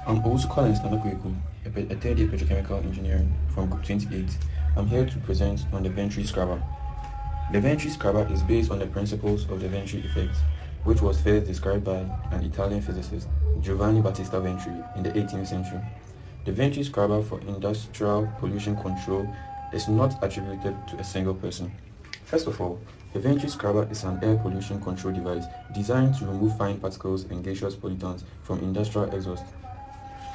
I'm also calling Stanokweku, a third year petrochemical engineering from Group 28. I'm here to present on the Venturi scrubber. The Venturi scrubber is based on the principles of the Venturi effect, which was first described by an Italian physicist, Giovanni Battista Venturi, in the 18th century. The Venturi scrubber for industrial pollution control is not attributed to a single person. First of all, the Venturi scrubber is an air pollution control device designed to remove fine particles and gaseous pollutants from industrial exhaust.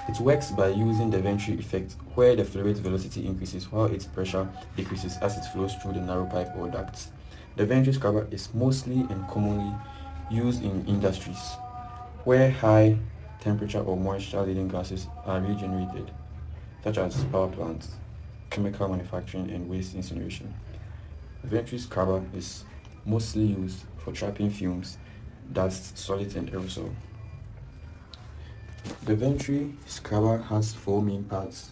It works by using the Venturi effect, where the fluid's velocity increases while its pressure decreases as it flows through the narrow pipe or ducts. The Venturi scrubber is mostly and commonly used in industries, where high temperature or moisture-laden gases are regenerated, such as power plants, chemical manufacturing, and waste incineration. The Venturi scrubber is mostly used for trapping fumes, dust, solids, and aerosol. The Venturi scrubber has four main parts.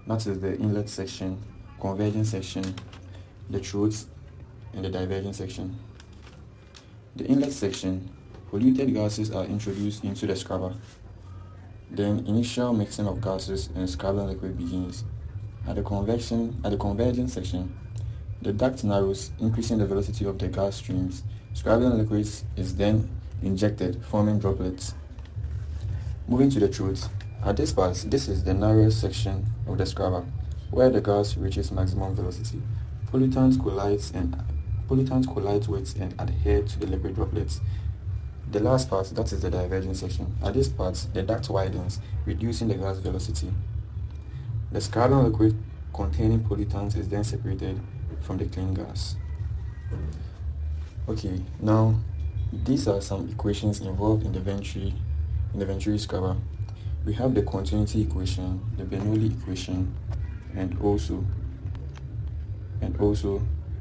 That is the inlet section, converging section, the throat, and the diverging section. The inlet section, polluted gases are introduced into the scrubber. Then initial mixing of gases and scrubbing liquid begins. At the converging section, the duct narrows, increasing the velocity of the gas streams. Scrubbing liquids is then injected, forming droplets. Moving to the throat, at this part, this is the narrowest section of the scrubber, where the gas reaches maximum velocity. Pollutants collide with and adhere to the liquid droplets. The last part, that is the diverging section. At this part, the duct widens, reducing the gas velocity. The scrubbing liquid containing pollutants is then separated from the clean gas. Okay, now these are some equations involved in the Venturi scrubber. We have the continuity equation, the Bernoulli equation, and also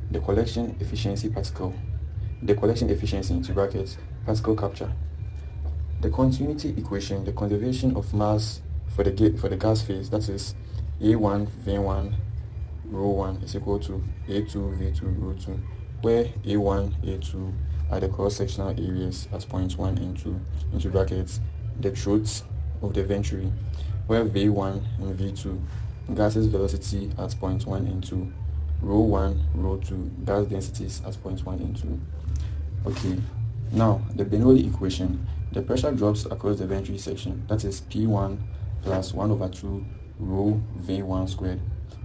the collection efficiency particle into brackets particle capture. The continuity equation, the conservation of mass for the gas phase, that is A1 V1 rho 1 is equal to A2 V2 rho 2, where A1 A2 are the cross-sectional areas at points 1 and 2 into brackets the throats of the Venturi, where V1 and V2 gases velocity at points 1 and 2, rho 1, rho 2 gas densities at points 1 and 2. Okay, now the Bernoulli equation, the pressure drops across the Venturi section, that is P1 plus 1 over 2 rho V1 squared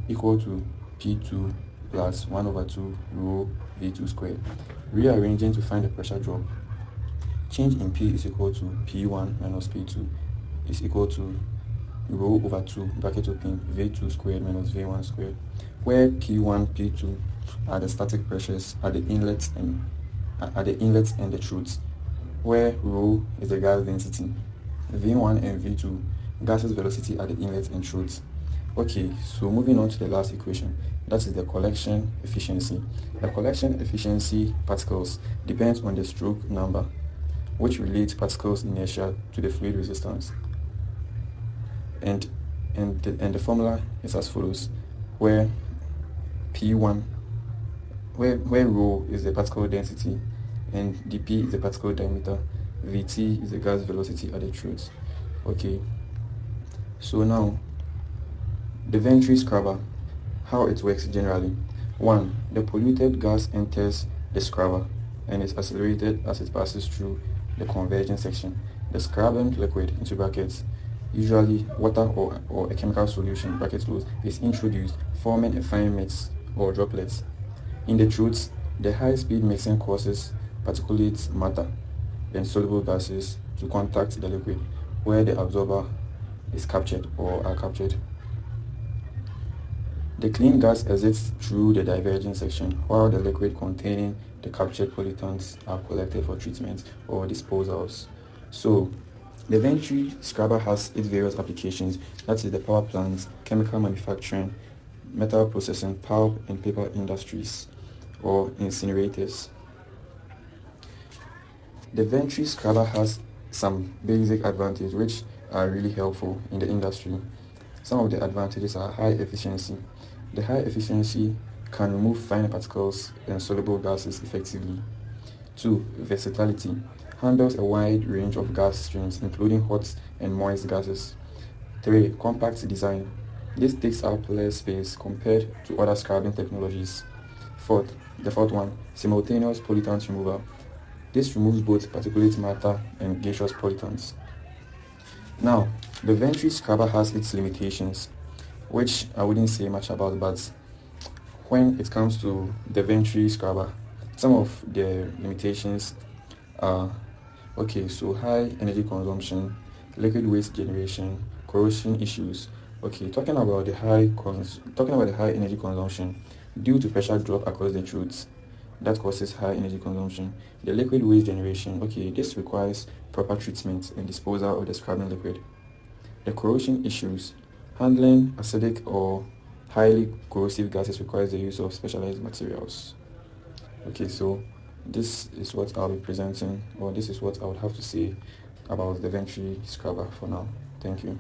equal to P2 plus 1 over 2 rho V2 squared. Rearranging to find the pressure drop, change in P is equal to P1 minus P2 is equal to rho over 2 bracket open V2 squared minus V1 squared, where P1, P2 are the static pressures at the inlets and the throats, where rho is the gas density, V1 and V2 gases velocity at the inlets and throats. Okay, so moving on to the last equation, that is the collection efficiency. The collection efficiency particles depends on the stroke number, which relates particles inertia to the fluid resistance. And the formula is as follows, where P1, where rho is the particle density, and dP is the particle diameter, Vt is the gas velocity at the throat. Okay, so now the Venturi scrubber, how it works generally. 1. The polluted gas enters the scrubber and is accelerated as it passes through the converging section. The scrubbing liquid into brackets, usually water or a chemical solution brackets close, is introduced, forming a fine mix or droplets. In the throats, the high-speed mixing causes particulate matter and soluble gases to contact the liquid, where the absorber is captured or are captured. The clean gas exits through the diverging section, while the liquid containing the captured pollutants are collected for treatment or disposals. So, the Venturi scrubber has its various applications, that is the power plants, chemical manufacturing, metal processing, pulp and paper industries, or incinerators. The Venturi scrubber has some basic advantages which are really helpful in the industry. Some of the advantages are high efficiency. The high efficiency can remove fine particles and soluble gases effectively. 2. Versatility. Handles a wide range of gas streams, including hot and moist gases. 3. Compact design. This takes up less space compared to other scrubbing technologies. The fourth one, simultaneous pollutant removal. This removes both particulate matter and gaseous pollutants. Now, the Venturi scrubber has its limitations, which I wouldn't say much about, but when it comes to the Venturi scrubber, some of the limitations are so high energy consumption, liquid waste generation, corrosion issues. Talking about the high energy consumption, due to pressure drop across the throats, that causes high energy consumption. The liquid waste generation, this requires proper treatment and disposal of the scrubbing liquid. The corrosion issues, handling acidic or highly corrosive gases requires the use of specialized materials. So this is what I'll be presenting, or this is what I would have to say about the Venturi scrubber for now. Thank you.